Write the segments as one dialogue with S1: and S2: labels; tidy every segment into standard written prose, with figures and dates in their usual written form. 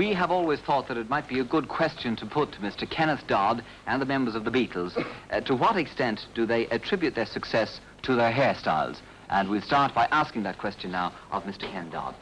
S1: we have always thought that it might be a good question to put to Mr. Kenneth Dodd and the members of the Beatles. To what extent do they attribute their success to their hairstyles? And we'll start by asking that question now of Mr. Ken Dodd.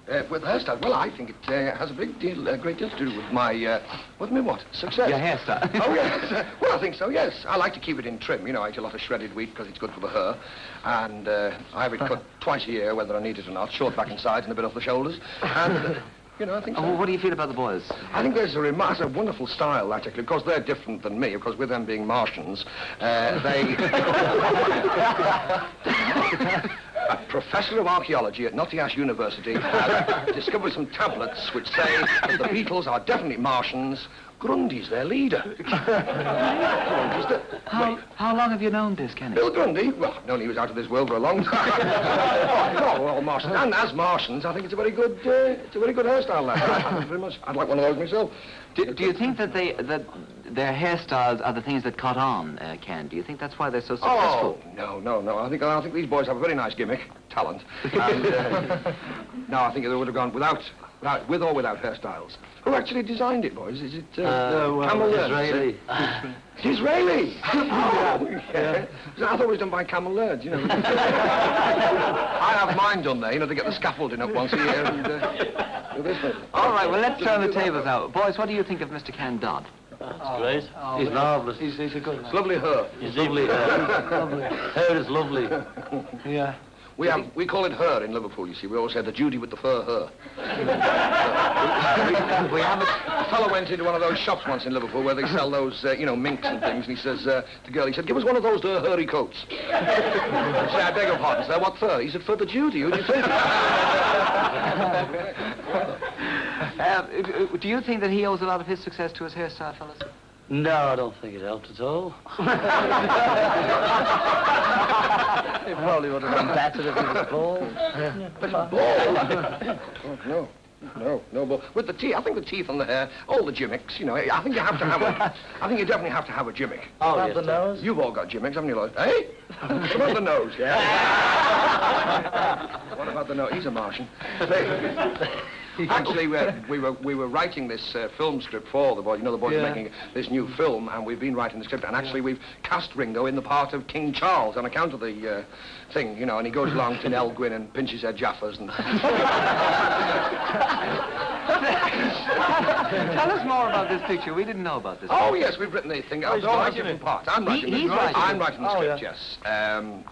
S2: With hairstyle, well, I think it has a great deal to do with my, success.
S1: Your hairstyle.
S2: Oh, yes. Well, I think so, yes. I like to keep it in trim. You know, I eat a lot of shredded wheat because it's good for the hair. And I have it cut twice a year, whether I need it or not, short back and sides and a bit off the shoulders. And, you know, I think so.
S1: What do you feel about the boys?
S2: I think there's a wonderful style, actually. Of course, they're different than me. Of course, with them being Martians, they... A professor of archaeology at Nottingham University has discovered some tablets which say that the Beatles are definitely Martians. Grundy's their leader.
S1: How long have you known this, Kenny?
S2: Bill Grundy? Well, I've known he was out of this world for a long time. No, we're all Martians. And as Martians, I think it's a very good hairstyle. I'd like one of those myself.
S1: Do you think that their hairstyles are the things that caught on, Ken? Do you think that's why they're so successful?
S2: Oh, no. I think these boys have a very nice gimmick, talent. And, no, I think they would have gone with or without hairstyles. Who actually designed it, boys? Is it Camel
S3: Israeli.
S2: Israeli? Oh, yeah. I thought it was done by Camel Laird, you know. I have mine done there, you know, to get the scaffolding up once a year and do this thing.
S1: All right, well, let's turn the tables now. Boys, what do you think of Mr. Ken Dodd?
S3: That's great. He's marvellous.
S4: He's a good man.
S2: It's lovely hair.
S3: He's lovely. Hair is lovely.
S4: Yeah.
S2: We call it her in Liverpool, you see. We always say the Judy with the fur her. we have a fellow went into one of those shops once in Liverpool where they sell those, minks and things, and he says to the girl, he said, give us one of those hairy coats. She said, I beg your pardon, sir, what fur? He said, for the Judy, who do you think?
S1: Do you think that he owes a lot of his success to his hairstyle, fellas?
S3: No, I don't think it helped at all.
S4: He probably would have been better if he was bald.
S2: But bald? No, but with the teeth, I think the teeth and the hair, all the gimmicks, you know, I think you definitely have to have a gimmick.
S4: Oh, yes, the nose?
S2: You've all got gimmicks, haven't you, Lloyd? Eh? What about the nose, yeah? What about the nose? He's a Martian. Actually, we were writing this film script for the boys. You know, the boys are making this new film, and we've been writing the script. And actually, we've cast Ringo in the part of King Charles on account of the thing, you know. And he goes along to Nell Gwyn and pinches her jaffas and.
S1: Tell us more about this picture. We didn't know about this.
S2: Oh yes, we've written the thing. I've got different parts. I'm writing the script. Yes.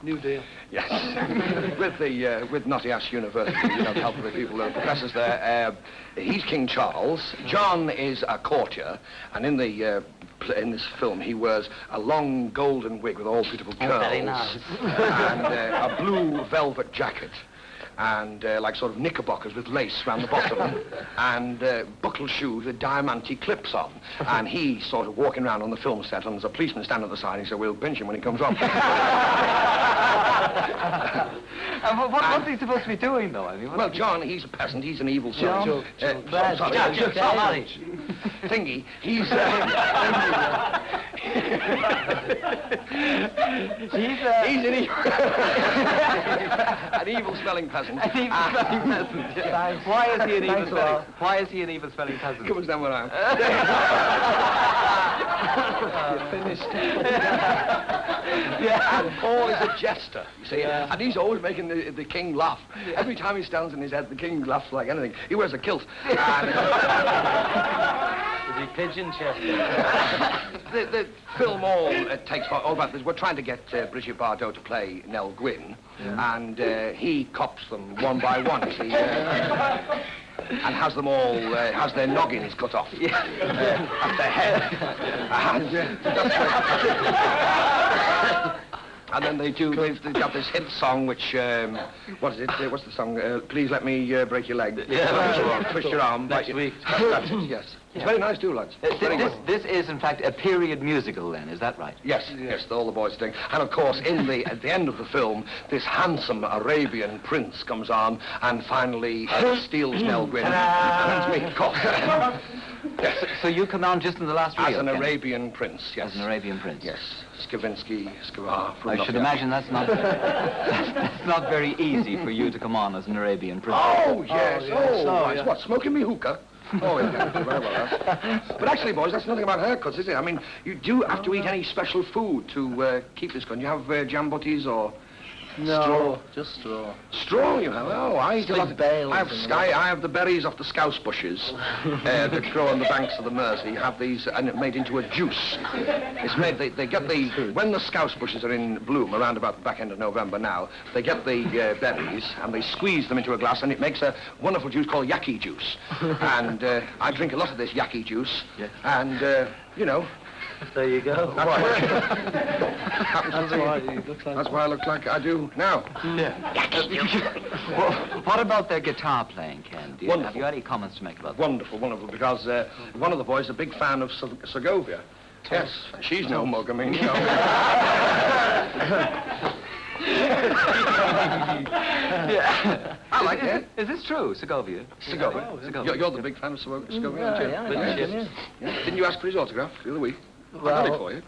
S4: New deal.
S2: Yes. with Nottingham University, you know, to help the people, the professors there. He's King Charles. John is a courtier, and in this film he wears a long golden wig with all beautiful curls,
S3: very nice.
S2: And a blue velvet jacket. And like sort of knickerbockers with lace round the bottom, and buckle shoes with diamante clips on. And he's sort of walking around on the film set, and there's a policeman standing at the side, and he said, we'll pinch him when he comes up.
S1: What's he supposed to be doing, though? I mean,
S2: well, John, he's a peasant, he's an evil son. Thingy, he's... he's an evil-smelling peasant.
S1: An evil-smelling peasant, yeah. Why is he an evil-smelling? Why is he an evil-smelling peasant?
S2: Comes down where I am.
S4: You're finished.
S2: Yeah, and Paul is a jester, you see, and he's always making the king laugh. Every time he stands in his head, the king laughs like anything. He wears a kilt. And,
S3: is he pigeon-chested?
S2: the film all takes all about this. We're trying to get Brigitte Bardot to play Nell Gwyn, and he cops them one by one, you see. And has them all, has their noggins cut off. At their head. And then they've got this hit song which, what is it, what's the song? Please let me break your leg. Twist your arm.
S3: Next week.
S2: That's it, yes. It's very nice too, lads.
S1: This is, in fact, a period musical, then, is that right?
S2: Yes, all the boys sing. And of course, at the end of the film, this handsome Arabian prince comes on and finally steals Nell Gwyn and me, of course. Yes.
S1: So you come on just in the last reel?
S2: As an Arabian prince, yes.
S1: As an Arabian prince?
S2: Yes. Skavinsky, Skavar.
S1: I should imagine that's not very easy for you to come on as an Arabian prince.
S2: Oh, yes. What, smoking me hookah? Oh, yeah, very well, that. But actually, boys, that's nothing about haircuts, is it? I mean, you do have to eat any special food to keep this going. You have jam butties or...
S4: No,
S2: straw?
S4: just straw.
S2: Straw, you have? Oh, I eat a lot.
S4: bales
S2: I have the berries off the scouse bushes that grow on the banks of the Mersey. You have these, and it's made into a juice. It's made, they get the, when the scouse bushes are in bloom, around about the back end of November now, they get the berries and they squeeze them into a glass and it makes a wonderful juice called yaki juice. And I drink a lot of this yaki juice, and, you know,
S3: There you go.
S2: that's why I look like I do now.
S1: Well, what about their guitar playing, Ken?
S2: Wonderful.
S1: Have you any comments to make about that?
S2: Wonderful, wonderful, because one of the boys is a big fan of Segovia. Yes, she's no mug, I mean, you know. I like it.
S1: Is this true, Segovia?
S2: Segovia.
S1: Segovia.
S2: You're the big fan of Segovia, aren't you?
S4: Yeah.
S2: Didn't you ask for his autograph the other week? I got it for you.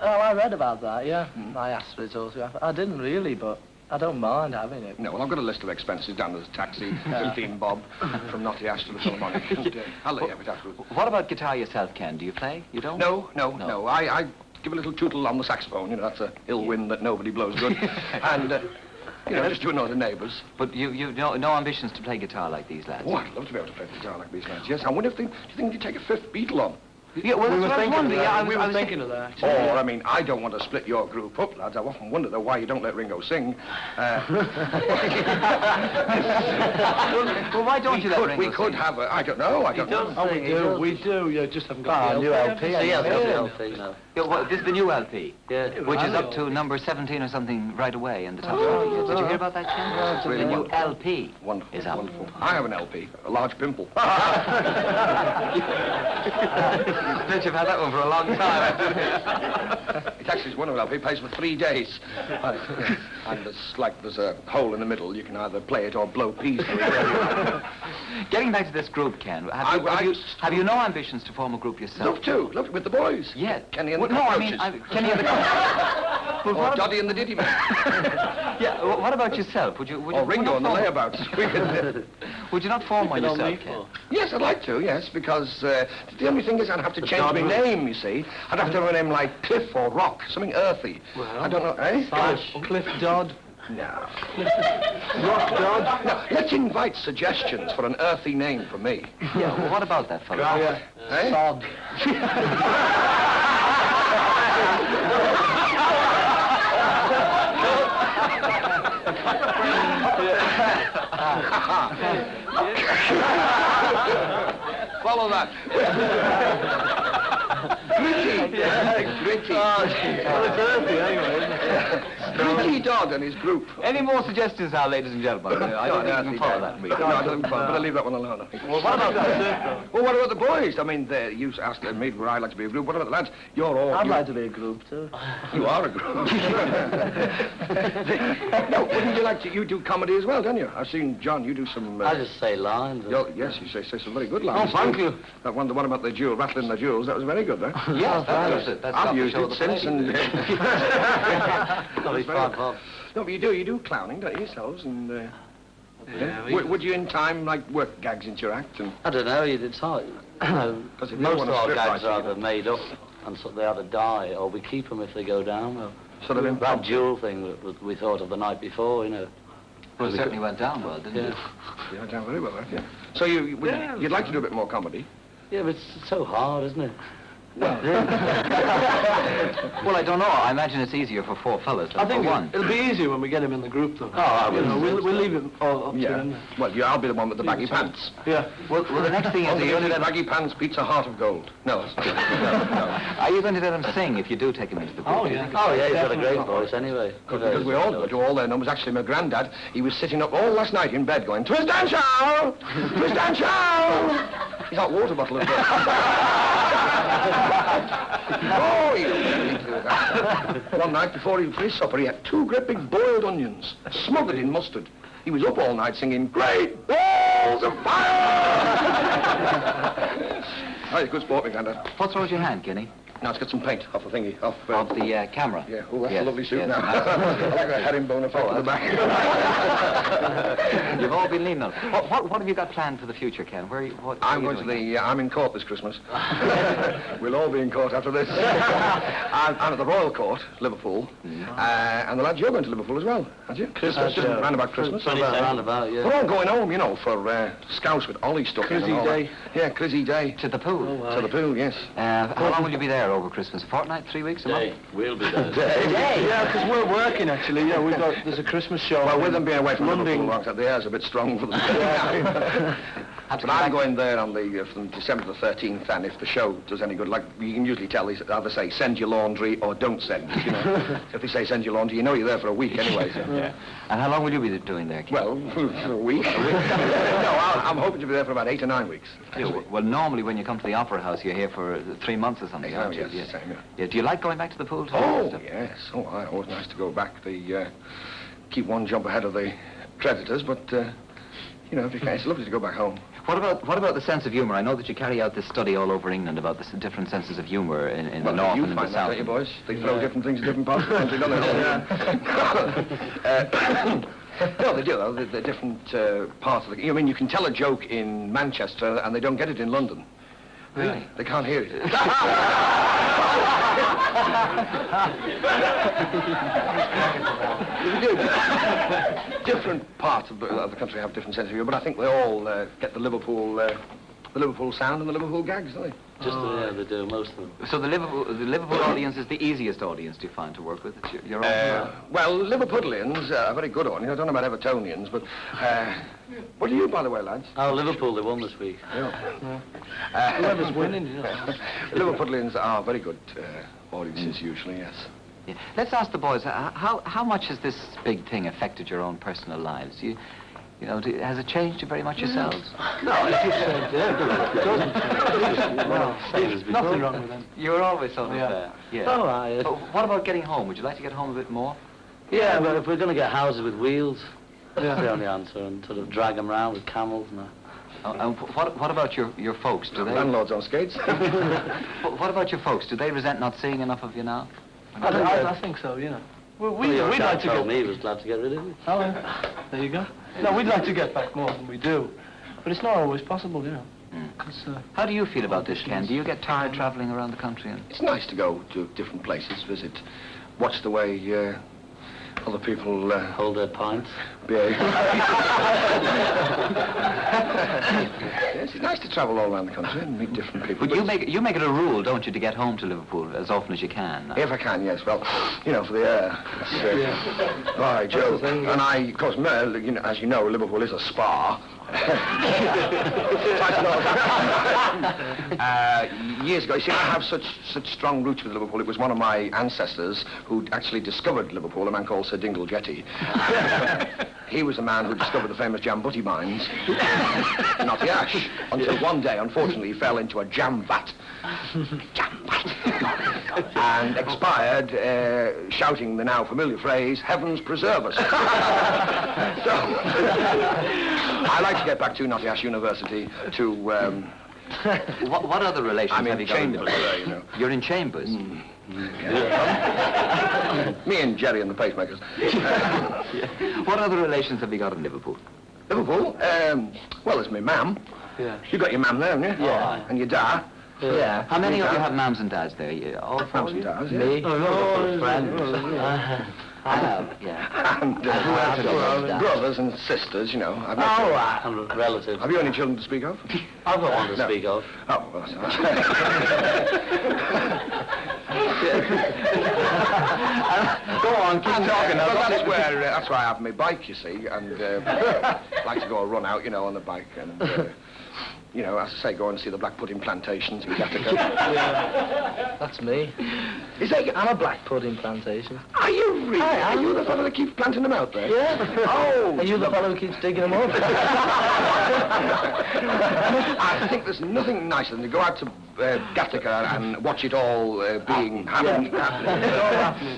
S4: Oh, I read about that, yeah. I asked for his autograph. I didn't really, but I don't mind having it.
S2: No, well, I've got a list of expenses down as a taxi, 15 bob, from Notty Ash to the Philharmonic. I'll let you have it afterwards.
S1: What about guitar yourself, Ken? Do you play? You don't?
S2: No. I give a little tootle on the saxophone, you know, that's a ill wind that nobody blows good. And, you know, just to annoy the neighbours.
S1: But you've no ambitions to play guitar like these lads?
S2: Oh, I'd love to be able to play the guitar like these lads, yes. I wonder if do you think you'd take a fifth Beatle on?
S1: Yeah, well,
S4: We were
S1: that's what I was
S4: thinking of
S1: wondering.
S4: that.
S1: Yeah,
S4: We
S1: I
S4: were
S1: was
S4: thinking of that, actually.
S2: Or, I mean, I don't want to split your group up, lads. I've often wondered why you don't let Ringo sing.
S1: Well, why don't you let Ringo
S2: We could
S1: sing?
S2: have a, I don't know.
S4: Oh, we do, you just haven't got
S3: Ah,
S4: the
S3: new
S4: LP.
S3: LP. Yeah, I've got the
S4: Yeah.
S3: LP now.
S1: Yeah, well, this is the new LP,
S3: Yeah.
S1: which is up
S4: Hello.
S1: to number 17 or something right away in the top
S4: Oh,
S1: 20. Did you hear about that, Ken?
S2: it's really
S1: The new
S2: wonderful.
S1: LP
S2: Wonderful,
S1: is out.
S2: wonderful. I have an LP, a large pimple.
S1: Bet you've had that one for a long time.
S2: It actually is one of an LP, plays for 3 days. And there's a hole in the middle, you can either play it or blow peas through it.
S1: Getting back to this group, Ken, have you no ambitions to form a group yourself?
S2: Love to, with the boys.
S1: Yeah.
S2: Kenny and the
S1: no, I mean,
S2: Cockroaches.
S1: Kenny and the Cockroaches.
S2: Or Doddy and the Diddy Man.
S1: Yeah, well, what about yourself? Would you
S2: Or Ringo and the
S1: form-
S2: Layabouts.
S1: Would you not form one
S3: Get on
S1: yourself,
S3: me
S1: Ken?
S3: for.
S2: Yes, I'd like to, yes, because the only thing is I'd have to change my name, you see. I'd have to have a name like Cliff or Rock, something earthy. I don't know, eh?
S4: Cliff Dodd.
S2: No.
S4: Rock Dodd.
S2: No, let's invite suggestions for an earthy name for me.
S1: Yeah, well, what about that fellow?
S4: Yeah.
S2: Eh?
S4: Sod.
S2: Follow that. Gritty. Gritty.
S4: Well, it's earthy anyway, isn't it?
S2: Gritty Dodd and his group.
S1: Any more suggestions now, ladies and gentlemen? I don't think you can follow that.
S2: No, I don't think so, but I'll leave that one alone, I think.
S4: Well, what about that?
S2: Well, what about the boys? I mean, you asked me where I'd like to be a group. What about the lads? You're all...
S4: I'd like to be a group, too.
S2: You are a group. No, wouldn't you like to... You do comedy as well, don't you? I've seen, John, you do some...
S3: I just say lines.
S2: Yes, you say some very good lines.
S3: Oh, thank you.
S2: That one, the one about the jewel, rattling the jewels, that was very good, right?
S1: Yes, that's
S2: I've used it since, and...
S3: That'll be fun.
S2: No, but you do clowning, don't you, yourselves, and...
S3: Yeah,
S2: would you in time, like, work gags into your act, and...
S3: I don't know, it's hard.
S2: Because if you
S3: Most
S2: want
S3: of
S2: to
S3: our
S2: script
S3: gags
S2: write
S3: are
S2: either.
S3: either made up, and so they either die, or we keep them if they go down.
S2: Sort of
S3: That
S2: impromptu.
S3: duel thing that we thought of the night before, you know.
S1: Well, it certainly went down well, didn't it?
S3: Yeah.
S2: Yeah, done very well, right? Yeah. So you'd like to do a bit more comedy?
S3: Yeah, but it's so hard, isn't it?
S1: Well, I don't know. I imagine it's easier for four fellas than
S4: I think
S1: for one.
S4: it'll be easier when we get him in the group, though.
S3: I
S4: You know,
S3: wouldn't.
S4: we'll leave it all up to
S2: Yeah.
S4: him.
S2: Well, I'll be the one with the baggy pants.
S4: Yeah.
S1: Well, the next thing is,
S2: Only
S1: are you,
S2: the baggy pants beats a heart of gold. No, that's not it. No.
S1: are you going to let him sing if you do take him into the group?
S4: Oh,
S1: do you
S4: yeah.
S1: think?
S3: Oh, yeah, he's got a
S4: Definitely.
S3: great voice anyway.
S2: Because we all do all their numbers. Actually, my granddad, he was sitting up all last night in bed going, "Twist and shout! Twist and shout!" He's got water bottle as well. Oh, he did that. One night before he finished supper, he had 2 great big boiled onions, smothered in mustard. He was up all night singing, "Great balls of fire!" Oh, he's a good sport, my granddad.
S1: What's wrong with your hand, Kenny?
S2: Now it's got some paint off the thingy, off
S1: the camera.
S2: Yeah, oh, that's
S1: Yes,
S2: a lovely suit
S1: yes.
S2: now. I like a herringbone effect on the back.
S1: You've all been leaning on. What have you got planned for the future, Ken?
S2: I'm going to I'm in court this Christmas. We'll all be in court after this. I'm at the Royal Court, Liverpool, and the lads, you're going to Liverpool as well, aren't you? Christmas, just round about Christmas.
S3: Round about, yeah.
S2: We're all going home, you know, for Scouts with Ollie stuff in and all that. Yeah, Crizzy Day.
S1: To the pool.
S2: To the pool, yes.
S1: How long will you be there over Christmas? A fortnight, 3 weeks, a month?
S3: We'll be there.
S1: Day?
S4: Yeah, because we're working, actually. Yeah, there's a Christmas show.
S2: Well, with them being away from Liverpool, the air's a bit strong for them. But I'm going there on from December the 13th, and if the show does any good, like you can usually tell, they either say send your laundry or don't send. You know, if they say send your laundry, you know you're there for a week anyway. So.
S1: Yeah. And how long will you be doing there, Ken?
S2: Well, a week. No, I'm hoping to be there for about 8 or 9 weeks.
S1: Well, normally when you come to the Opera House, you're here for 3 months or something, aren't you?
S2: Yes, same, yeah.
S1: Yeah. Do you like going back to the pool?
S2: Oh, yes. Oh, always nice to go back. Keep one jump ahead of the creditors, but you know, it's lovely to go back home.
S1: What about the sense of humour? I know that you carry out this study all over England about the different senses of humour in the north and in the south.
S2: Don't you, boys? They throw different things in different parts of the country, don't they? No, they do. The different parts of the... I mean, you can tell a joke in Manchester and they don't get it in London.
S1: Really?
S2: They can't hear it. Different parts of the country have different sense of humour, but I think they all get the Liverpool sound and the Liverpool gags, don't they?
S3: Yeah, they do, most of them.
S1: So the Liverpool audience is the easiest audience, do you find, to work with? It's your own?
S2: Well, Liverpudlians are a very good audience. I don't know about Evertonians, but... what are you, by the way, lads?
S3: Oh, Liverpool, they won this week.
S2: Yeah.
S4: Whoever's winning, you know.
S2: Liverpudlians are very good audiences, usually, yes.
S1: Yeah. Let's ask the boys, how much has this big thing affected your own personal lives? You know, has it changed you very much yourselves?
S4: No, it doesn't. Nothing wrong with them.
S1: You were always sort of there. Yeah.
S4: Oh, right.
S1: What about getting home? Would you like to get home a bit more?
S3: Yeah, well, if we're going to get houses with wheels, that's the only answer, and sort of drag them around with camels and that.
S1: And what about your folks? Do they?
S2: Landlords on skates.
S1: What about your folks? Do they resent not seeing enough of you now?
S4: I think so, you know. We'd like to
S3: get... me he was glad to get rid of you.
S4: Oh, there you go. No, we'd like to get back more than we do. But it's not always possible, you know.
S1: How do you feel about this, Ken? Do you get tired travelling around the country?
S2: It's nice to go to different places, visit, watch the way other people...
S3: hold their pints.
S2: behave. Yes, it's nice to travel all around the country and meet different people.
S1: But you make it a rule, don't you, to get home to Liverpool as often as you can?
S2: If I can, yes. Well, you know, for the air. By Jove. And of course, you know, as you know, Liverpool is a spa. Years ago, you see, I have such strong roots with Liverpool. It was one of my ancestors who actually discovered Liverpool, a man called Sir Dingle Jetty. He was the man who discovered the famous Jambutty mines, not the ash, until one day, unfortunately, he fell into a jam vat. Jam vat. And expired, shouting the now familiar phrase, "Heavens preserve us." So, I like to get back to Not Ash University to...
S1: What other relations have you got?
S2: I'm in Chambers, you know.
S1: You're in Chambers?
S2: Me and Jerry and the pacemakers.
S1: What other relations have you got in Liverpool?
S2: Liverpool? Well, there's my mam.
S3: Yeah.
S2: You got your mam there, haven't you?
S3: Yeah.
S2: And your dad.
S3: Yeah.
S1: How many of you have mums and dads there? All four
S2: Mums
S1: of
S2: and
S1: you?
S2: dads, yeah.
S3: Me? Oh, friends.
S1: I have, yeah.
S2: And brothers and sisters, you know. I've met
S3: And relatives.
S2: Have you any children to speak of?
S3: I've got one to speak of.
S2: Oh, well,
S1: Go on, keep talking.
S2: That's where I have my bike, you see, and like to go a run out, you know, on the bike, and you know, as I say, go and see the black pudding plantations in Gattaca.
S4: Yeah. That's me.
S2: Is that
S4: I'm a black pudding plantation.
S2: Are you really? Are you the fellow that keeps planting them out there?
S4: Yeah.
S2: Oh!
S4: Are you the fellow who keeps digging them up?
S2: I think there's nothing nicer than to go out to Gattaca and watch it all happening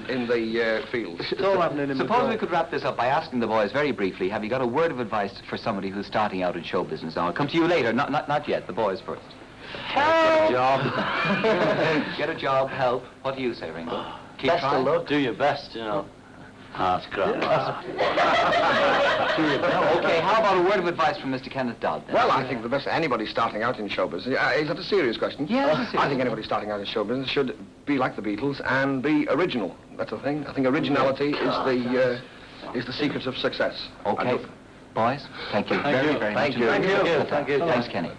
S2: in the fields.
S4: It's all happening in the
S1: Suppose we could wrap this up by asking the boys very briefly, have you got a word of advice for somebody who's starting out in show business? Now, I'll come to you later, not yet, the boys first. Get a job. Get a job, help. What do you say, Ringo? Keep
S3: Best
S1: trying.
S3: of luck. Do your best, you know. That's crap.
S1: Okay, how about a word of advice from Mr. Kenneth Dodd, then?
S2: Well, I think the best anybody starting out in show business. Is that a serious question?
S1: Yeah, it's a serious
S2: I think anybody starting out in show business should be like the Beatles and be original. That's the thing. I think originality is the secret of success.
S1: Okay. Boys, thank you very, very much.
S3: Thank you.
S1: Thanks, Kenny.